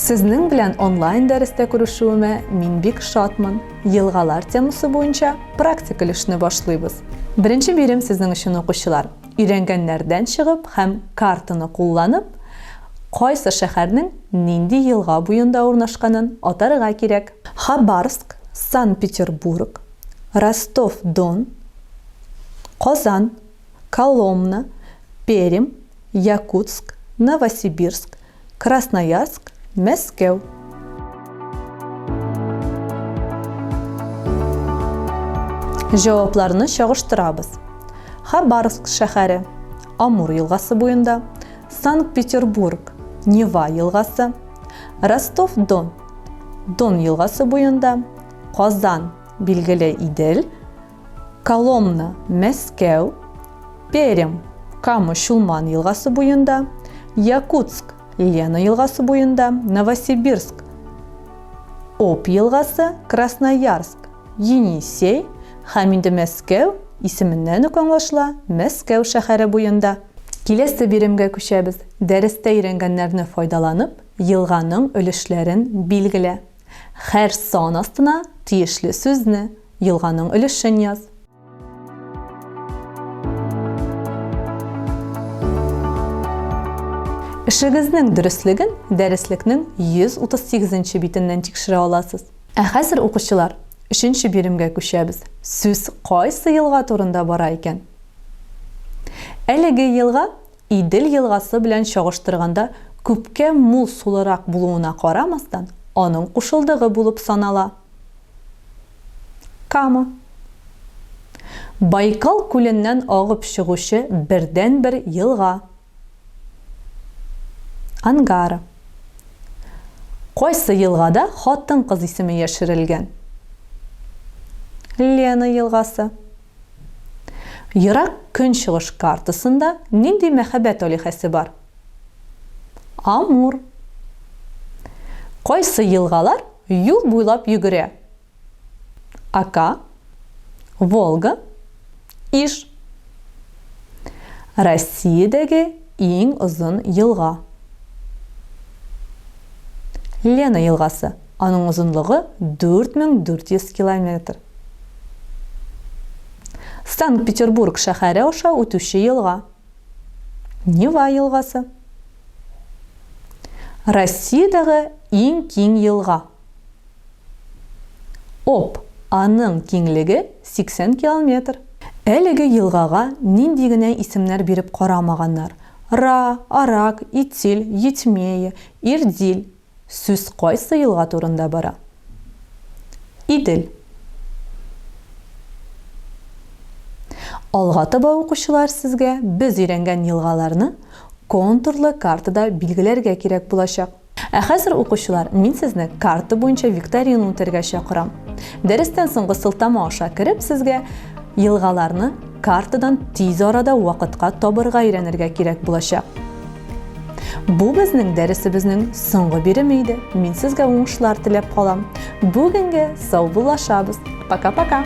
Сезнең белән онлайн дәрестә күрешүемә мин бик шатмын. Елгалар темасы буенча практик өлешне башлыйбыз. Беренче бирем сезнең өчен укучылар. Өйрәнгәннәрдән чыгып һәм картаны кулланып, кайсы шәһәрнең нинди елга буенда урнашканын атарга кирәк. Хабаровск, Санкт-Петербург, Ростов-Дон, Казан, Коломна, Пермь, Якутск, Новосибирск, Красноярск, Мәскәү. Җавапларны чагыштырабыз. Хабаровск шәһәре Амур елгасы буенда, Санкт-Петербург Нева елгасы, Ростов-Дон Дон елгасы буенда, Казан билгеле Идел, Коломна Мәскәү, Пермь Кама-Чулман елгасы буенда, Якутск Лена елгасы буенда, Новосибирск Обь елгасы, Красноярск Енисей һәм инде Мәскәү исеменнән үк аңлашыла Мәскәү шәһәре буенда. Киләсе биремгә күчәбез. Дәрестә өйрәнгәннәрне файдаланып, елганың өлешләрен билгелә. Һәр сан астына тиешле сүзне, елганың өлешен яз. Эшегезнең дөрестлеген дәреслекнең 138-нче битеннән тикшерә аласыз. Ә хәзер укучылар, 3нче биремгә күчәбез. Сүз кайсы елга турында бара икән? Әлеге елга Идел елгасы белән чагыштырганда күпкә мул сулырак булуына карамастан, аның кушылдыгы булып санала. Кама. Байкал күленнән агып чыгучы бердән-бер елга. Ангара. Кайсы елгада хатын-кыз исеме яшерелгән? Лена елгасы. Ерак көнчыгыш картасында нинди мәхәббәт алиһәсе бар? Амур. Кайсы елгалар юл буйлап йөгерә? Ака, Волга, Иж. Россиядәге иң озын елга. Лена елгасы. Аның озынлыгы 4400 километр. Санкт-Петербург шәһәре аша үтүче елга. Нева елгасы. Россиядәге иң киң елга. Обь. Аның киңлеге 80 километр. Әлеге елгага нинди генә исемнәр биреп карамаганнар. Ра, Арак, Итил, Етмея, Ирдил. Сүз кайсы елга турында бара? Идел. Алга таба укучылар сезгә без өйрәнгән елгаларны контурлы картада билгеләргә кирәк булачак. Ә хәзер укучылар, мин сезне карта буенча викторина үтәргә чакырам. Дәрестән соңгы сылтама аша кереп сезгә елгаларны картадан тиз арада вакытка табырга өйрәнергә кирәк булачак. Бу безнең дәресебезнең соңгы биреме иде. Мин сезгә уңышлар теләп калам. Бүгенгә сау булашабыз. Пока-пока.